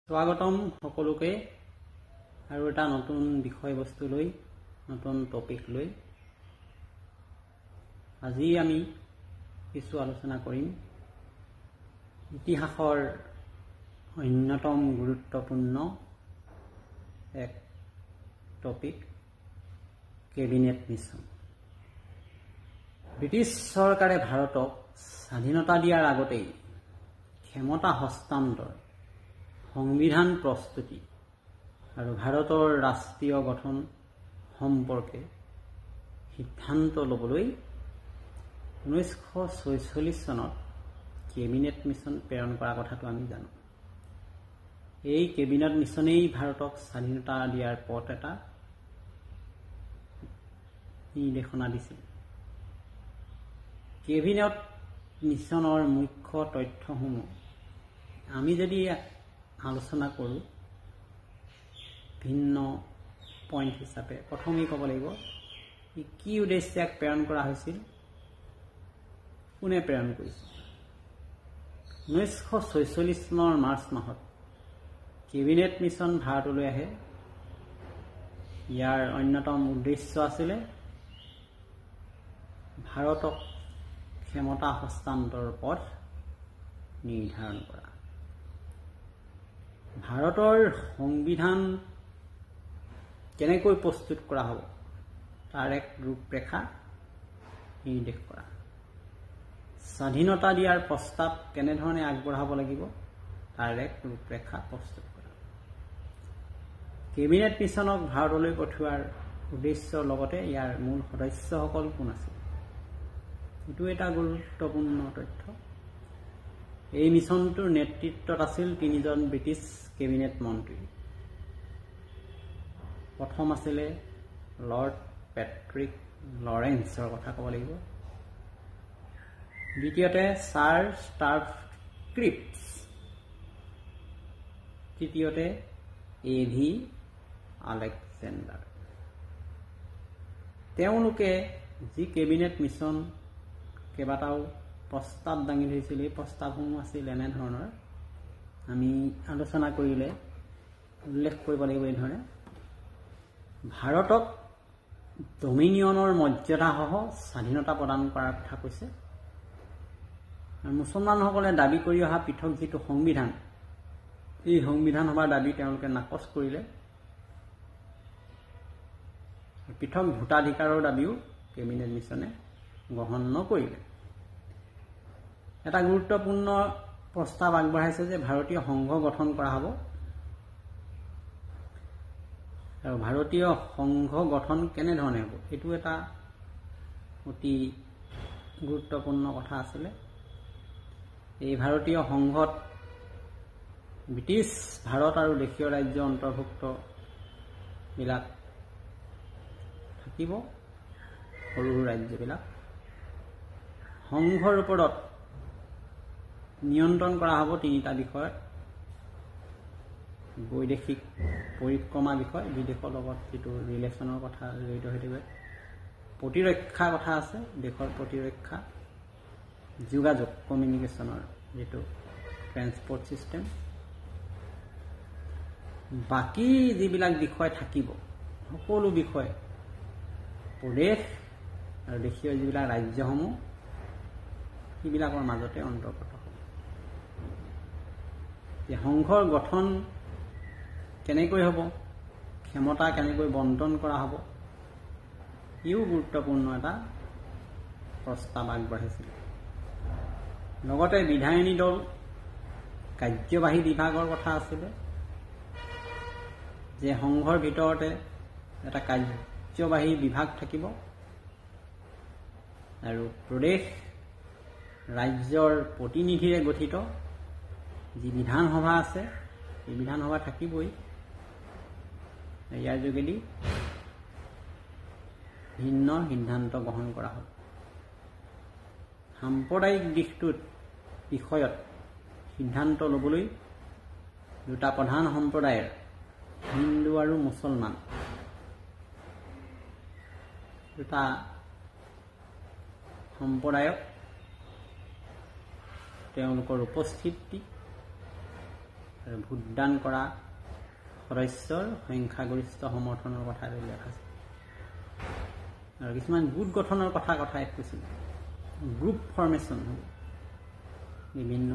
স্বাগতম সকলোকে আৰু এটা নতুন বিষয়বস্তু লৈ নতুন টপিক লৈ আজি আমি কিছু আলোচনা কৰিম ইতিহাসৰ অন্যতম গুৰুত্বপূৰ্ণ এক টপিক কেবিনেট মিছন। ব্ৰিটিছ চৰকাৰে ভাৰতক স্বাধীনতা দিয়াৰ আগতেই ক্ষমতা হস্তান্তৰ, সংবিধান প্ৰস্তুতি আৰু ভাৰতৰ ৰাষ্ট্ৰীয় গঠন সম্পৰ্কে সিদ্ধান্ত ল'বলৈ 1946 চনত কেবিনেট মিছন প্ৰেৰণ কৰা কথাটো আমি জানো। এই কেবিনেট মিছনেই ভাৰতক স্বাধীনতা দিয়াৰ পথ এটা নিৰ্দেশনা দিছিল। কেবিনেট মিছনৰ মুখ্য তথ্যসমূহ আমি যদি আলোচনা কৰোঁ ভিন্ন পইণ্ট হিচাপে প্ৰথমেই ক'ব লাগিব কি উদ্দেশ্যে প্ৰেৰণ কৰা হৈছিল, কোনে প্ৰেৰণ কৰিছিল। 1946 চনৰ মাৰ্চ মাহত কেবিনেট মিছন ভাৰতলৈ আহে। ইয়াৰ অন্যতম উদ্দেশ্য আছিলে ভাৰতক ক্ষমতা হস্তান্তৰৰ পথ নিৰ্ধাৰণ কৰা। ভাৰতৰ সংবিধান কেনেকৈ প্ৰস্তুত কৰা হ'ব তাৰ এক ৰূপৰেখা নিৰ্দেশ কৰা। স্বাধীনতা দিয়াৰ প্ৰস্তাৱ কেনেধৰণে আগবঢ়াব লাগিব তাৰ এক ৰূপৰেখা প্ৰস্তুত কৰা। কেবিনেট মিছনক ভাৰতলৈ পঠিওৱাৰ উদ্দেশ্যৰ লগতে ইয়াৰ মূল সদস্যসকল কোন আছিল, এইটো এটা গুৰুত্বপূৰ্ণ তথ্য। এই মিছনটোৰ নেতৃত্বত আছিল 3জন ব্ৰিটিছ কেবিনেট মন্ত্ৰী। প্ৰথম আছিলে লৰ্ড পেট্ৰিক লৰেন্সৰ কথা ক'ব লাগিব। দ্বিতীয়তে ছাৰ ষ্টাৰ্ভ ক্ৰিপ্ছ। তৃতীয়তে A.V. আলেকজেণ্ডাৰ। তেওঁলোকে যি কেবিনেট মিছন কেইবাটাও প্ৰস্তাৱ দাঙি ধৰিছিল, এই প্ৰস্তাৱসমূহ আছিল এনেধৰণৰ, আমি আলোচনা কৰিলে উল্লেখ কৰিব লাগিব এইধৰণে: ভাৰতক ডমিনিয়নৰ মৰ্যাদাসহ স্বাধীনতা প্ৰদান কৰাৰ কথা কৈছে। আৰু মুছলমানসকলে দাবী কৰি অহা পৃথক যিটো সংবিধান, এই সংবিধান সভাৰ দাবী তেওঁলোকে নাকচ কৰিলে। পৃথক ভোটাধিকাৰৰ দাবীও কেবিনেট মিছনে গ্ৰহণ নকৰিলে। এটা গুৰুত্বপূৰ্ণ প্ৰস্তাৱ আগবঢ়াইছে যে ভাৰতীয় সংঘ গঠন কৰা হ'ব। আৰু ভাৰতীয় সংঘ গঠন কেনেধৰণে হ'ব, এইটো এটা অতি গুৰুত্বপূৰ্ণ কথা আছিলে। এই ভাৰতীয় সংঘত ব্ৰিটিছ ভাৰত আৰু দেশীয় ৰাজ্য অন্তৰ্ভুক্ত বিলাক থাকিব, সৰু সৰু ৰাজ্যবিলাক। সংঘৰ ওপৰত নিয়ন্ত্ৰণ কৰা হ'ব 3টা বিষয়ত: বৈদেশিক পৰিক্ৰমা বিষয়, বিদেশৰ লগত যিটো ৰিলেশ্যনৰ কথা জড়িত হৈ থাকিব। প্ৰতিৰক্ষাৰ কথা আছে, দেশৰ প্ৰতিৰক্ষা, যোগাযোগ কমিউনিকেশ্যনৰ যিটো ট্ৰেন্সপৰ্ট ছিষ্টেম। বাকী যিবিলাক বিষয় থাকিব সকলো বিষয় প্ৰদেশ আৰু দেশীয় যিবিলাক ৰাজ্যসমূহ সেইবিলাকৰ মাজতে অন্তৰ্গত হ'ব। সংঘৰ গঠন কেনেকৈ হ'ব, ক্ষমতা কেনেকৈ বণ্টন কৰা হ'ব, ইও গুৰুত্বপূৰ্ণ এটা প্ৰস্তাৱ আগবঢ়াইছিল। লগতে বিধায়িনী দল, কাৰ্যবাহী বিভাগৰ কথা আছিলে, যে সংঘৰ ভিতৰতে এটা কাৰ্যবাহী বিভাগ থাকিব আৰু প্ৰদেশ ৰাজ্যৰ প্ৰতিনিধিৰে গঠিত যি বিধানসভা আছে এই বিধানসভা থাকিবই। ইয়াৰ যোগেদি ভিন্ন সিদ্ধান্ত গ্ৰহণ কৰা হ'ব। সাম্প্ৰদায়িক বিষয়ত সিদ্ধান্ত ল'বলৈ 2টা প্ৰধান সম্প্ৰদায়ৰ, হিন্দু আৰু মুছলমান, 2টা সম্প্ৰদায়ক তেওঁলোকৰ উপস্থিতি আৰু ভোটদান কৰা সদস্যৰ সংখ্যাগৰিষ্ঠ সমৰ্থনৰ কথা উল্লেখ আছে। আৰু কিছুমান গোট গঠনৰ কথা ইয়াত কৈছিল। গ্ৰুপ ফৰ্মেশ্যন হ'ব। বিভিন্ন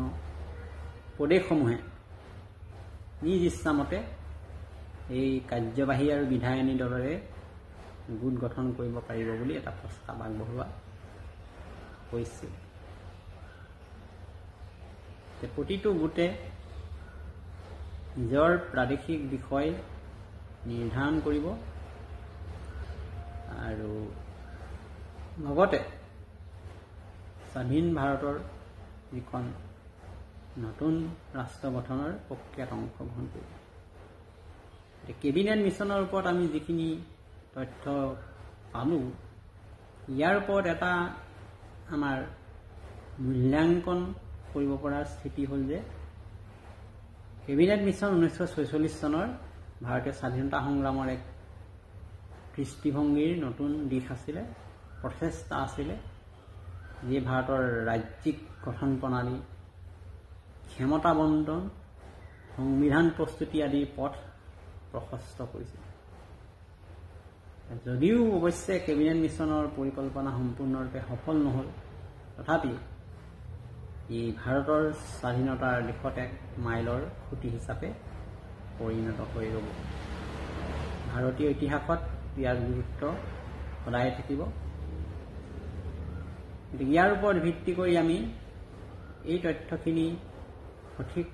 প্ৰদেশসমূহে নিজ ইচ্ছামতে এই কাৰ্যবাহী আৰু বিধায়িনী দলেৰে গোট গঠন কৰিব পাৰিব বুলি এটা প্ৰস্তাৱ আগবঢ়োৱা হৈছিল। প্ৰতিটো গোটে নিজৰ প্ৰাদেশিক বিষয় নিৰ্ধাৰণ কৰিব আৰু লগতে স্বাধীন ভাৰতৰ যিখন নতুন ৰাষ্ট্ৰ গঠনৰ প্ৰক্ৰিয়াত অংশগ্ৰহণ কৰিব। কেবিনেট মিছনৰ ওপৰত আমি যিখিনি তথ্য পালোঁ, ইয়াৰ ওপৰত এটা আমাৰ মূল্যাংকন কৰিব পৰা স্থিতি হ'ল যে কেবিনেট মিছন 1946 চনৰ ভাৰতীয় স্বাধীনতা সংগ্ৰামৰ এক দৃষ্টিভংগীৰ নতুন দিশ আছিলে, প্ৰচেষ্টা আছিলে, যিয়ে ভাৰতৰ ৰাজ্যিক গঠন প্ৰণালী, ক্ষমতা বণ্টন, সংবিধান প্ৰস্তুতি আদিৰ পথ প্ৰশস্ত কৰিছিল। যদিও অৱশ্যে কেবিনেট মিছনৰ পৰিকল্পনা সম্পূৰ্ণৰূপে সফল নহ'ল, তথাপি ই ভাৰতৰ স্বাধীনতাৰ দিশত এক মাইলৰ খুঁটি হিচাপে পৰিণত হৈ ৰ'ব। ভাৰতীয় ইতিহাসত ইয়াৰ গুৰুত্ব সদায় থাকিব। গতিকে ইয়াৰ ওপৰত ভিত্তি কৰি আমি এই তথ্যখিনি সঠিক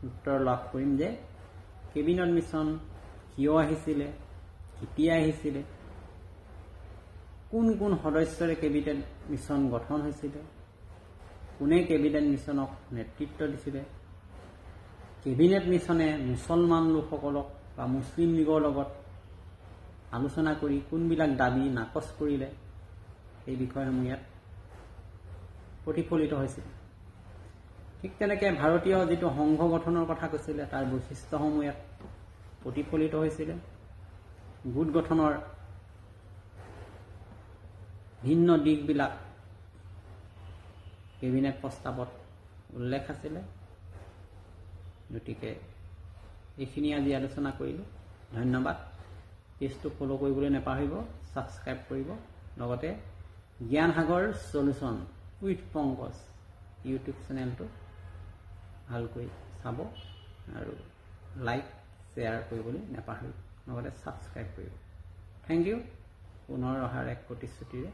উত্তৰ লাভ কৰিম যে কেবিনেট মিছন কিয় আহিছিলে, কেতিয়া আহিছিলে, কোন কোন সদস্যৰে কেবিনেট মিছন গঠন হৈছিলে, কোনে কেবিনেট মিছনক নেতৃত্ব দিছিলে, কেবিনেট মিছনে মুছলমান লোকসকলক বা মুছলিম লীগৰ লগত আলোচনা কৰি কোনবিলাক দাবী নাকচ কৰিলে, এই বিষয়সমূহ ইয়াত প্ৰতিফলিত হৈছিল। ঠিক তেনেকৈ ভাৰতীয় যিটো সংঘ গঠনৰ কথা কৈছিলে, তাৰ বৈশিষ্ট্যসমূহ ইয়াত প্ৰতিফলিত হৈছিলে। গোট গঠনৰ ভিন্ন দিশবিলাক কেবিনেট প্ৰস্তাৱত উল্লেখ আছিলে। গতিকে এইখিনি আজি আলোচনা কৰিলোঁ। ধন্যবাদ। পেজটো ফ'ল' কৰিবলৈ নাপাহৰিব, ছাবস্ক্ৰাইব কৰিব। লগতে জ্ঞান সাগৰ চলিউশ্যন উইথ পংকজ ইউটিউব চেনেলটো ভালকৈ চাব আৰু লাইক শ্বেয়াৰ কৰিবলৈ নাপাহৰিব, লগতে ছাবস্ক্ৰাইব কৰিব। Thank you. পুনৰ অহাৰ এক প্ৰতিশ্ৰুতিৰে